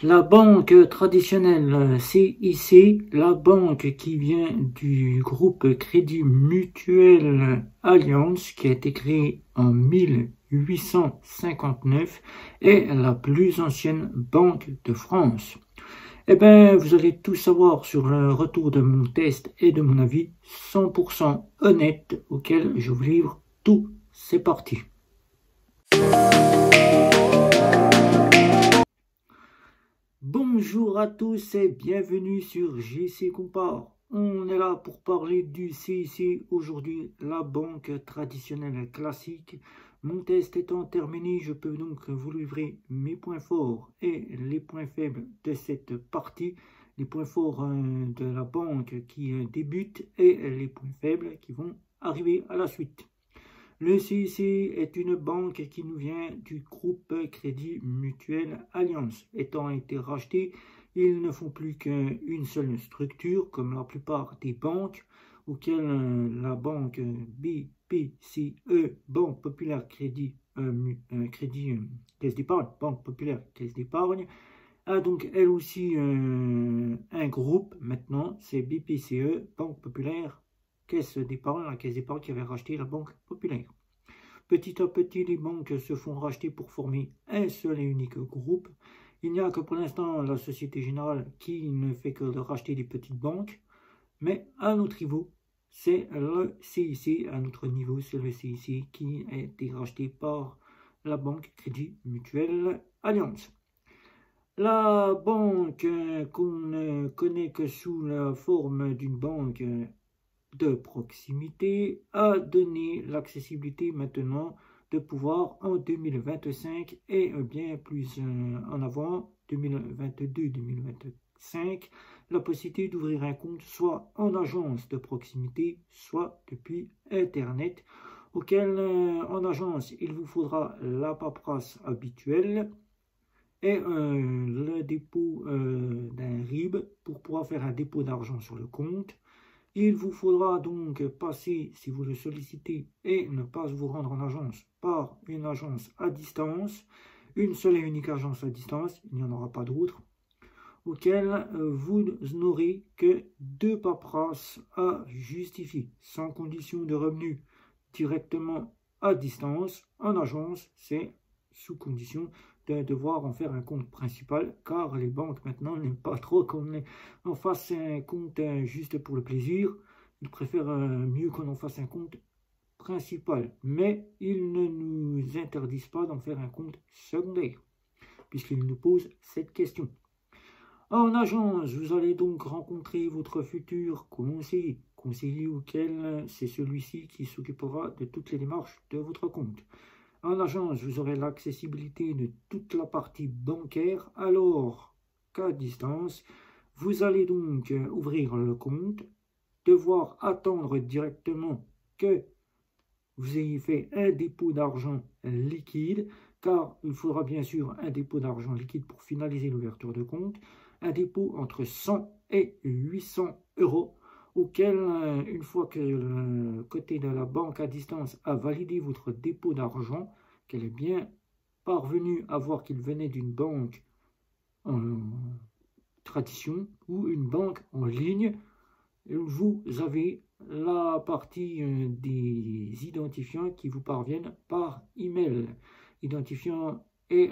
La banque traditionnelle CIC, la banque qui vient du groupe Crédit Mutuel Alliance, qui a été créée en 1859, est la plus ancienne banque de France. Eh bien, vous allez tout savoir sur le retour de mon test et de mon avis 100% honnête auquel je vous livre tout. C'est parti. Bonjour à tous et bienvenue sur JC Compare. On est là pour parler du CIC aujourd'hui, la banque traditionnelle classique. Mon test étant terminé, je peux donc vous livrer mes points forts et les points faibles de cette partie. Les points forts de la banque qui débute et les points faibles qui vont arriver à la suite. Le CIC est une banque qui nous vient du groupe Crédit Mutuel Alliance. Étant été racheté, ils ne font plus qu'une seule structure, comme la plupart des banques, auxquelles la banque BPCE, Banque Populaire Caisse d'Épargne, Banque Populaire Caisse d'Épargne, a donc elle aussi un groupe maintenant, c'est BPCE, Banque Populaire Caisse d'Épargne, la Caisse d'Épargne qui avait racheté la Banque Populaire. Petit à petit, les banques se font racheter pour former un seul et unique groupe. Il n'y a que pour l'instant la Société Générale qui ne fait que de racheter des petites banques. Mais à notre niveau, c'est le CIC. À notre niveau, c'est le CIC qui a été racheté par la banque Crédit Mutuel Alliance. La banque qu'on ne connaît que sous la forme d'une banque de proximité a donné l'accessibilité maintenant de pouvoir en 2025 et bien plus en avant, 2022-2025, la possibilité d'ouvrir un compte soit en agence de proximité, soit depuis Internet, auquel en agence il vous faudra la paperasse habituelle et le dépôt d'un RIB pour pouvoir faire un dépôt d'argent sur le compte. Il vous faudra donc passer, si vous le sollicitez, et ne pas vous rendre en agence, par une agence à distance, une seule et unique agence à distance, il n'y en aura pas d'autre, auquel vous n'aurez que 2 paperasses à justifier, sans condition de revenu, directement à distance. En agence, c'est sous condition de devoir en faire un compte principal, car les banques maintenant n'aiment pas trop qu'on en fasse un compte juste pour le plaisir. Ils préfèrent mieux qu'on en fasse un compte principal, mais ils ne nous interdisent pas d'en faire un compte secondaire, puisqu'ils nous posent cette question. En agence, vous allez donc rencontrer votre futur conseiller auquel c'est celui-ci qui s'occupera de toutes les démarches de votre compte. En agence, vous aurez l'accessibilité de toute la partie bancaire, alors qu'à distance, vous allez donc ouvrir le compte, devoir attendre directement que vous ayez fait un dépôt d'argent liquide, car il faudra bien sûr un dépôt d'argent liquide pour finaliser l'ouverture de compte, un dépôt entre 100 et 800 euros, auquel, une fois que le côté de la banque à distance a validé votre dépôt d'argent, qu'elle est bien parvenue à voir qu'il venait d'une banque en tradition ou une banque en ligne, vous avez la partie des identifiants qui vous parviennent par email. Identifiant et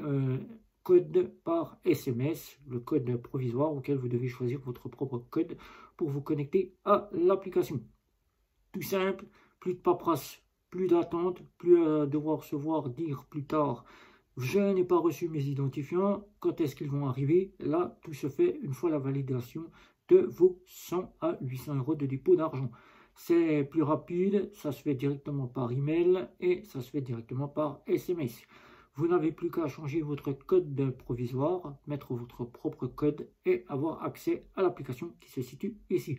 code par SMS, le code provisoire auquel vous devez choisir votre propre code pour vous connecter à l'application. Tout simple, plus de paperasse, plus d'attente, plus à devoir se voir dire plus tard je n'ai pas reçu mes identifiants, quand est-ce qu'ils vont arriver? Là, tout se fait une fois la validation de vos 100 à 800 euros de dépôt d'argent. C'est plus rapide, ça se fait directement par email et ça se fait directement par SMS. Vous n'avez plus qu'à changer votre code provisoire, mettre votre propre code et avoir accès à l'application qui se situe ici.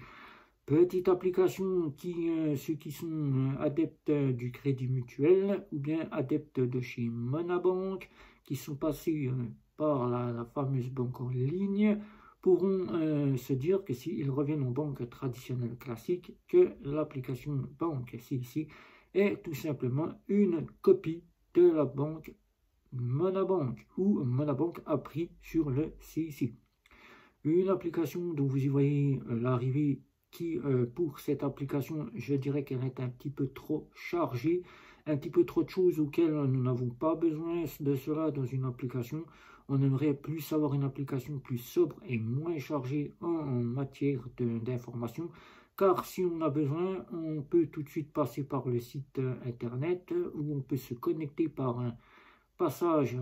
Petite application qui, ceux qui sont adeptes du crédit mutuel ou bien adeptes de chez Monabank, qui sont passés par la fameuse banque en ligne, pourront se dire que s'ils reviennent aux banques traditionnelles classiques, que l'application banque CIC est tout simplement une copie de la banque Monabank ou Monabank a pris sur le CIC. Une application dont vous y voyez l'arrivée qui, pour cette application, je dirais qu'elle est un petit peu trop chargée, un petit peu trop de choses auxquelles nous n'avons pas besoin de cela dans une application. On aimerait plus avoir une application plus sobre et moins chargée en matière d'information. Car si on a besoin, on peut tout de suite passer par le site internet où on peut se connecter par un passage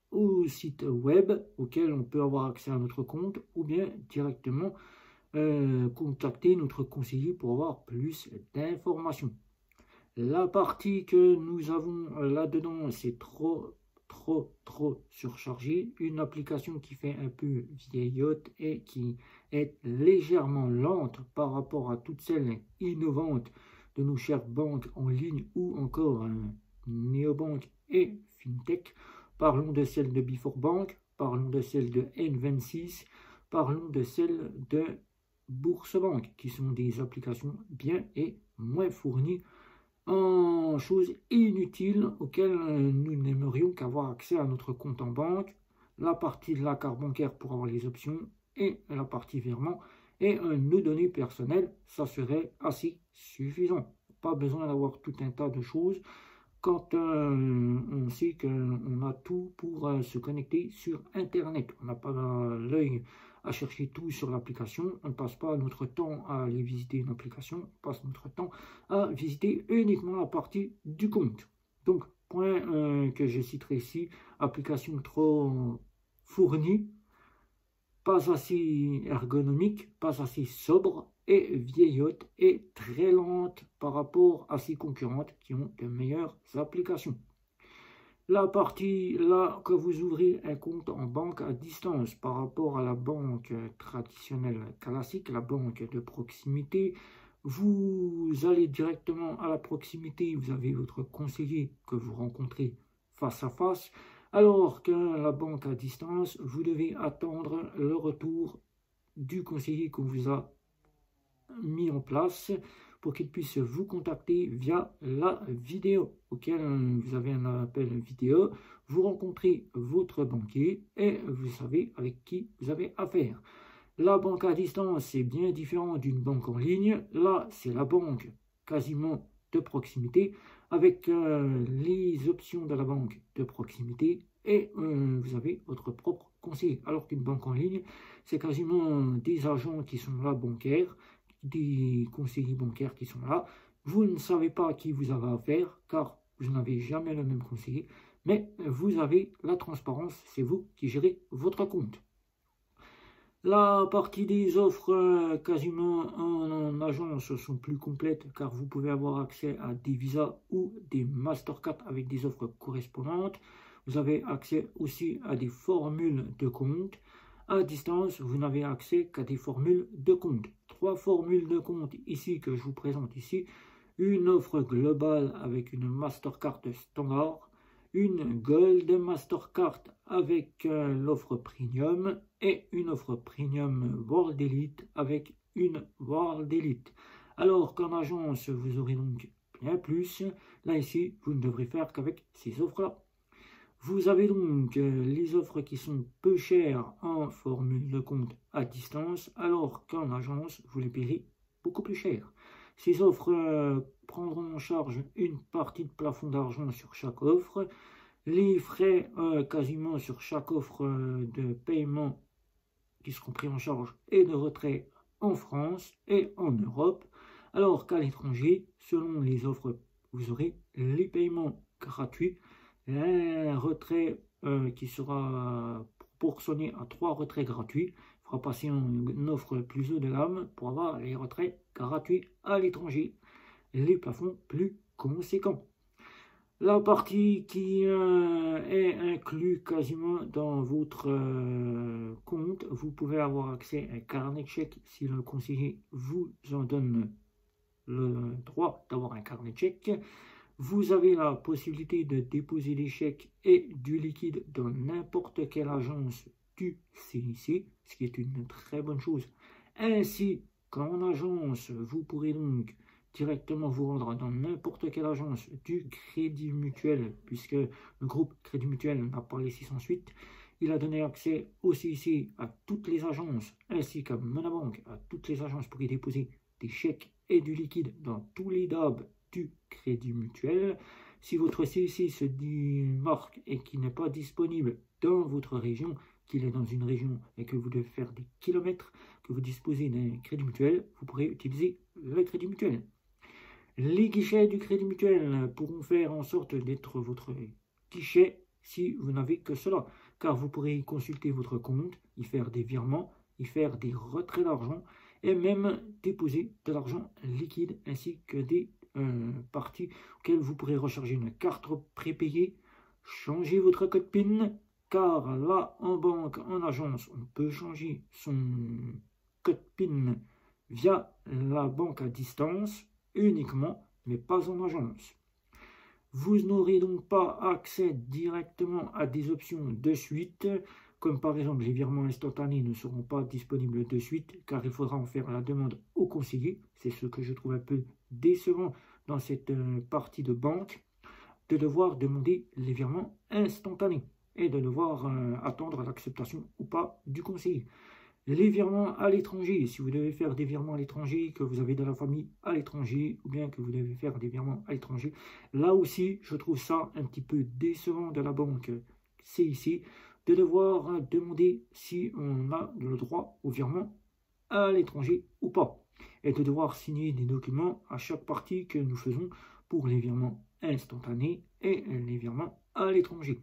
au site web auquel on peut avoir accès à notre compte ou bien directement contacter notre conseiller pour avoir plus d'informations. La partie que nous avons là-dedans, c'est trop surchargé. Une application qui fait un peu vieillotte et qui est légèrement lente par rapport à toutes celles innovantes de nos chères banques en ligne ou encore néobanques et fintech. Parlons de celle de Before Bank, parlons de celle de N26, parlons de celle de Bourse-Banque, qui sont des applications bien et moins fournies en choses inutiles auxquelles nous n'aimerions qu'avoir accès à notre compte en banque, la partie de la carte bancaire pour avoir les options et la partie virement et nos données personnelles, ça serait assez suffisant. Pas besoin d'avoir tout un tas de choses quand on sait qu'on a tout pour se connecter sur Internet. On n'a pas l'œil à chercher tout sur l'application. On ne passe pas notre temps à aller visiter une application. On passe notre temps à visiter uniquement la partie du compte. Donc, point que je citerai ici, application trop fournie, pas assez ergonomique, pas assez sobre et vieillotte et très lente par rapport à ses concurrentes qui ont de meilleures applications. La partie là que vous ouvrez un compte en banque à distance par rapport à la banque traditionnelle classique, la banque de proximité, vous allez directement à la proximité, vous avez votre conseiller que vous rencontrez face à face, alors que la banque à distance, vous devez attendre le retour du conseiller qu'on vous a mis en place pour qu'il puisse vous contacter via la vidéo, auquel vous avez un appel vidéo, vous rencontrez votre banquier et vous savez avec qui vous avez affaire. La banque à distance, c'est bien différent d'une banque en ligne. Là, c'est la banque quasiment de proximité avec les options de la banque de proximité et vous avez votre propre conseiller. Alors qu'une banque en ligne, c'est quasiment des agents qui sont là bancaires, des conseillers bancaires qui sont là. Vous ne savez pas à qui vous avez affaire car vous n'avez jamais le même conseiller, mais vous avez la transparence, c'est vous qui gérez votre compte. La partie des offres quasiment en agence sont plus complètes car vous pouvez avoir accès à des Visa ou des Mastercard avec des offres correspondantes. Vous avez accès aussi à des formules de compte. À distance, vous n'avez accès qu'à des formules de compte. 3 formules de compte ici que je vous présente ici. Une offre globale avec une Mastercard standard, une Gold Mastercard avec l'offre Premium et une offre Premium World Elite avec une World Elite. Alors qu'en agence, vous aurez donc bien plus. Là, ici, vous ne devrez faire qu'avec ces offres-là. Vous avez donc les offres qui sont peu chères en formule de compte à distance, alors qu'en agence, vous les payerez beaucoup plus cher. Ces offres prendront en charge une partie de plafond d'argent sur chaque offre, les frais quasiment sur chaque offre de paiement qui seront pris en charge et de retrait en France et en Europe, alors qu'à l'étranger, selon les offres, vous aurez les paiements gratuits, un retrait qui sera proportionné à 3 retraits gratuits, fera passer une offre plus haut de gamme pour avoir les retraits gratuits à l'étranger, les plafonds plus conséquents. La partie qui est inclue quasiment dans votre compte, vous pouvez avoir accès à un carnet de chèques si le conseiller vous en donne le droit d'avoir un carnet de chèques. Vous avez la possibilité de déposer des chèques et du liquide dans n'importe quelle agence du CIC, ce qui est une très bonne chose. Ainsi qu'en agence, vous pourrez donc directement vous rendre dans n'importe quelle agence du Crédit Mutuel, puisque le groupe Crédit Mutuel n'a pas laissé sans suite. Il a donné accès au CIC à toutes les agences, ainsi qu'à Monabank, à toutes les agences pour y déposer des chèques et du liquide dans tous les DAB du Crédit Mutuel. Si votre CIC se démarque et qu'il n'est pas disponible dans votre région, qu'il est dans une région et que vous devez faire des kilomètres, que vous disposez d'un crédit mutuel, vous pourrez utiliser le crédit mutuel. Les guichets du Crédit Mutuel pourront faire en sorte d'être votre guichet si vous n'avez que cela, car vous pourrez consulter votre compte, y faire des virements, y faire des retraits d'argent et même déposer de l'argent liquide ainsi que des parties auxquelles vous pourrez recharger une carte prépayée, changer votre code PIN, car là en banque, en agence, on peut changer son code PIN via la banque à distance uniquement, mais pas en agence. Vous n'aurez donc pas accès directement à des options de suite, comme par exemple les virements instantanés ne seront pas disponibles de suite, car il faudra en faire la demande au conseiller. C'est ce que je trouve un peu décevant dans cette partie de banque, de devoir demander les virements instantanés et de devoir attendre l'acceptation ou pas du conseiller. Les virements à l'étranger, si vous devez faire des virements à l'étranger, que vous avez de la famille à l'étranger, ou bien que vous devez faire des virements à l'étranger, là aussi, je trouve ça un petit peu décevant de la banque CIC, de devoir demander si on a le droit au virement à l'étranger ou pas, et de devoir signer des documents à chaque partie que nous faisons pour les virements instantanés et les virements à l'étranger.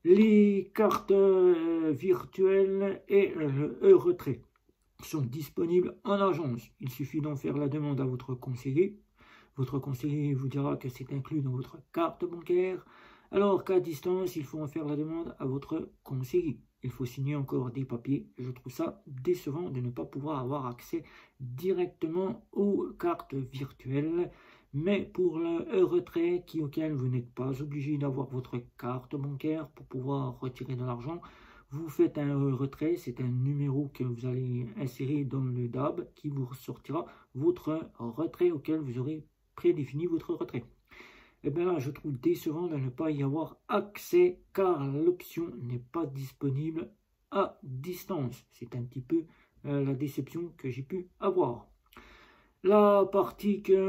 Les cartes virtuelles et le e-retrait sont disponibles en agence. Il suffit d'en faire la demande à votre conseiller. Votre conseiller vous dira que c'est inclus dans votre carte bancaire, alors qu'à distance, il faut en faire la demande à votre conseiller. Il faut signer encore des papiers. Je trouve ça décevant de ne pas pouvoir avoir accès directement aux cartes virtuelles. Mais pour le retrait auquel vous n'êtes pas obligé d'avoir votre carte bancaire pour pouvoir retirer de l'argent, vous faites un retrait, c'est un numéro que vous allez insérer dans le DAB qui vous sortira votre retrait auquel vous aurez prédéfini votre retrait. Et bien là, je trouve décevant de ne pas y avoir accès car l'option n'est pas disponible à distance. C'est un petit peu la déception que j'ai pu avoir. La partie que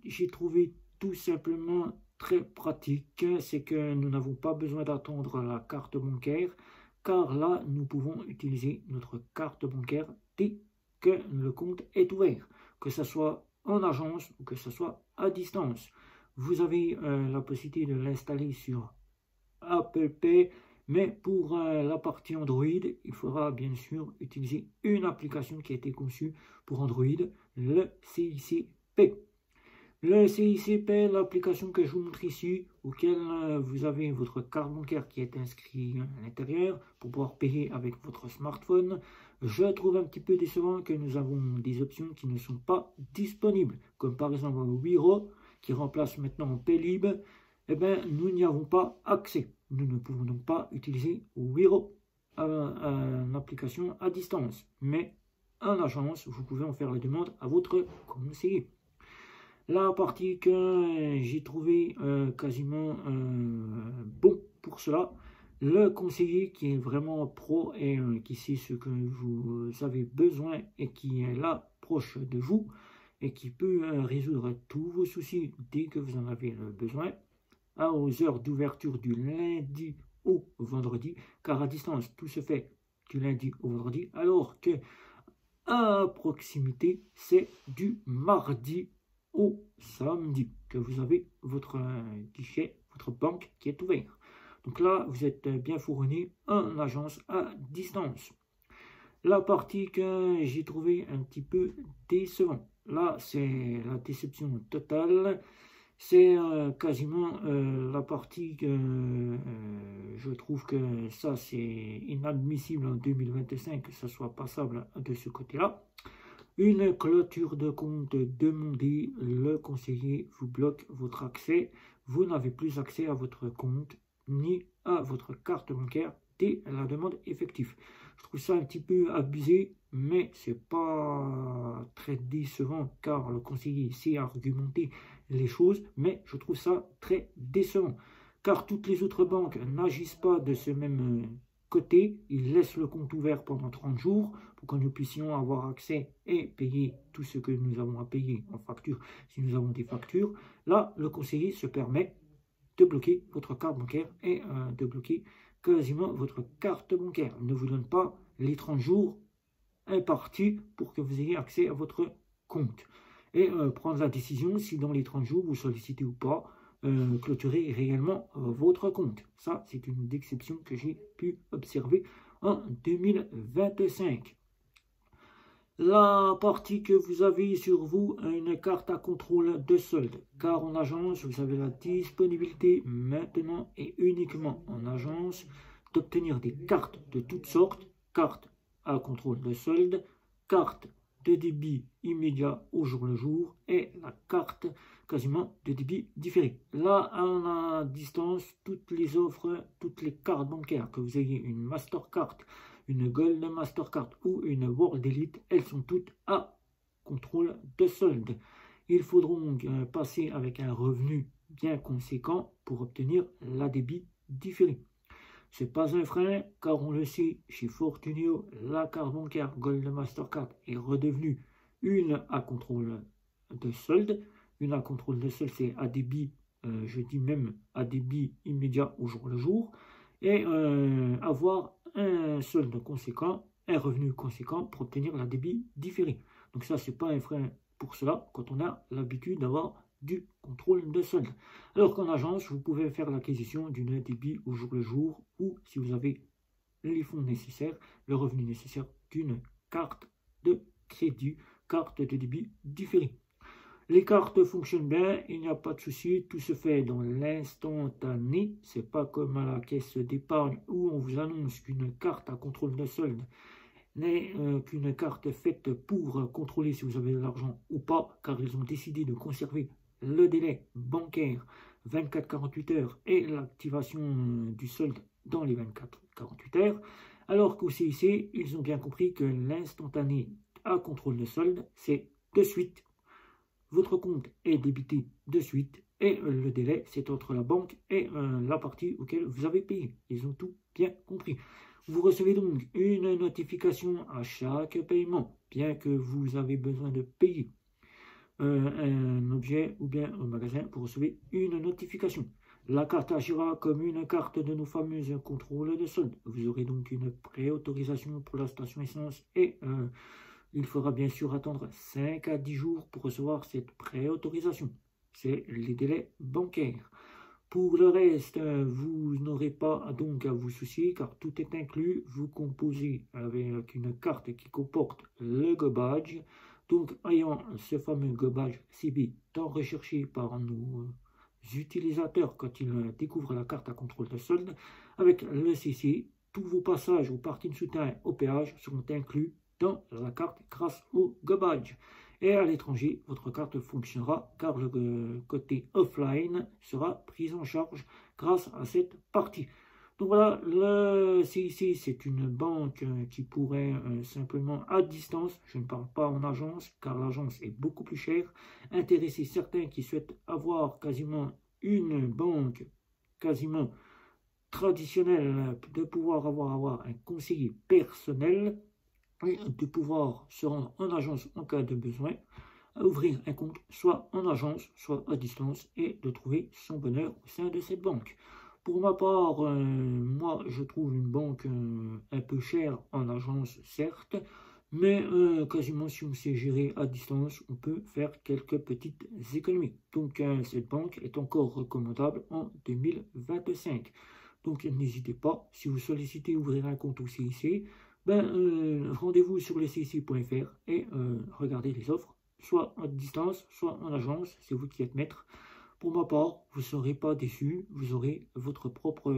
j'ai trouvé tout simplement très pratique, c'est que nous n'avons pas besoin d'attendre la carte bancaire, car là, nous pouvons utiliser notre carte bancaire dès que le compte est ouvert, que ce soit en agence ou que ce soit à distance. Vous avez la possibilité de l'installer sur Apple Pay, mais pour la partie Android, il faudra bien sûr utiliser une application qui a été conçue pour Android, le CICP. Le CICP, l'application que je vous montre ici, auquel vous avez votre carte bancaire qui est inscrite à l'intérieur pour pouvoir payer avec votre smartphone. Je trouve un petit peu décevant que nous avons des options qui ne sont pas disponibles, comme par exemple Wero, qui remplace maintenant Paylib. Eh bien, nous n'y avons pas accès. Nous ne pouvons donc pas utiliser Wero, une application à distance. Mais en agence, vous pouvez en faire la demande à votre conseiller. La partie que j'ai trouvé quasiment bon pour cela, le conseiller qui est vraiment pro et qui sait ce que vous avez besoin et qui est là proche de vous et qui peut résoudre tous vos soucis dès que vous en avez besoin, aux heures d'ouverture du lundi au vendredi, car à distance tout se fait du lundi au vendredi, alors que à proximité c'est du mardi au samedi que vous avez votre guichet, votre banque qui est ouvert. Donc là, vous êtes bien fourni en agence à distance. La partie que j'ai trouvé un petit peu décevant, là c'est la déception totale. C'est quasiment la partie que je trouve que ça c'est inadmissible en 2025 que ça soit passable de ce côté-là. Une clôture de compte demandée, le conseiller vous bloque votre accès. Vous n'avez plus accès à votre compte ni à votre carte bancaire dès la demande effective. Je trouve ça un petit peu abusé, mais c'est pas très décevant car le conseiller sait argumenter les choses, mais je trouve ça très décevant car toutes les autres banques n'agissent pas de ce même côté. Ils laissent le compte ouvert pendant 30 jours pour que nous puissions avoir accès et payer tout ce que nous avons à payer en facture si nous avons des factures. Là, le conseiller se permet de bloquer votre carte bancaire et de bloquer quasiment votre carte bancaire. Il ne vous donne pas les 30 jours impartis pour que vous ayez accès à votre compte. Et prendre la décision si dans les 30 jours vous sollicitez ou pas clôturer réellement votre compte. Ça, c'est une exception que j'ai pu observer en 2025. La partie que vous avez sur vous, une carte à contrôle de solde, car en agence, vous avez la disponibilité maintenant et uniquement en agence d'obtenir des cartes de toutes sortes, cartes à contrôle de solde, cartes de débit immédiat au jour le jour et la carte quasiment de débit différé. Là, à distance, toutes les offres, toutes les cartes bancaires, que vous ayez une Mastercard, une Gold Mastercard ou une World Elite, elles sont toutes à contrôle de solde. Il faudra donc passer avec un revenu bien conséquent pour obtenir la débit différé. Ce n'est pas un frein, car on le sait, chez Fortunio, la carte bancaire Gold Mastercard est redevenue une à contrôle de solde. Une à contrôle de solde, c'est à débit, je dis même à débit immédiat au jour le jour, et avoir un solde conséquent, un revenu conséquent pour obtenir la débit différé. Donc ça, ce n'est pas un frein pour cela quand on a l'habitude d'avoir du contrôle de solde. Alors qu'en agence, vous pouvez faire l'acquisition d'une débit au jour le jour ou si vous avez les fonds nécessaires, le revenu nécessaire d'une carte de crédit, carte de débit différée. Les cartes fonctionnent bien, il n'y a pas de souci, tout se fait dans l'instantané. C'est pas comme à la caisse d'épargne où on vous annonce qu'une carte à contrôle de solde n'est qu'une carte faite pour contrôler si vous avez de l'argent ou pas, car ils ont décidé de conserver le délai bancaire 24-48 heures et l'activation du solde dans les 24-48 heures, alors qu'au CIC, ils ont bien compris que l'instantané à contrôle de solde, c'est de suite. Votre compte est débité de suite et le délai, c'est entre la banque et la partie auquel vous avez payé. Ils ont tout bien compris. Vous recevez donc une notification à chaque paiement, bien que vous avez besoin de payer un objet ou bien au magasin, vous recevez une notification. La carte agira comme une carte de nos fameuses contrôles de solde. Vous aurez donc une préautorisation pour la station essence et il faudra bien sûr attendre 5 à 10 jours pour recevoir cette préautorisation. C'est les délais bancaires. Pour le reste, vous n'aurez pas donc à vous soucier car tout est inclus. Vous composez avec une carte qui comporte le Go Badge. Donc, ayant ce fameux Go Badge CB tant recherché par nos utilisateurs quand ils découvrent la carte à contrôle de solde, avec le CC, tous vos passages au parking souterrain au péage seront inclus dans la carte grâce au Go Badge. Et à l'étranger, votre carte fonctionnera car le côté offline sera pris en charge grâce à cette partie. Donc voilà, le CIC, c'est une banque qui pourrait simplement à distance, je ne parle pas en agence car l'agence est beaucoup plus chère, intéresser certains qui souhaitent avoir quasiment une banque quasiment traditionnelle, de pouvoir avoir un conseiller personnel et de pouvoir se rendre en agence en cas de besoin, ouvrir un compte soit en agence, soit à distance et de trouver son bonheur au sein de cette banque. Pour ma part, moi je trouve une banque un peu chère en agence certes, mais quasiment si on sait gérer à distance, on peut faire quelques petites économies. Donc cette banque est encore recommandable en 2025. Donc n'hésitez pas, si vous sollicitez ouvrir un compte au CIC, rendez-vous sur le cic.fr et regardez les offres, soit à distance, soit en agence, c'est vous qui êtes maître. Pour ma part, vous ne serez pas déçu, vous aurez votre propre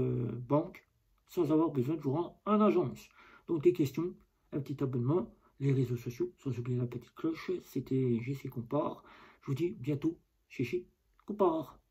banque sans avoir besoin de vous rendre en agence. Donc des questions, un petit abonnement, les réseaux sociaux, sans oublier la petite cloche. C'était JC Compare. Je vous dis bientôt chez Compare.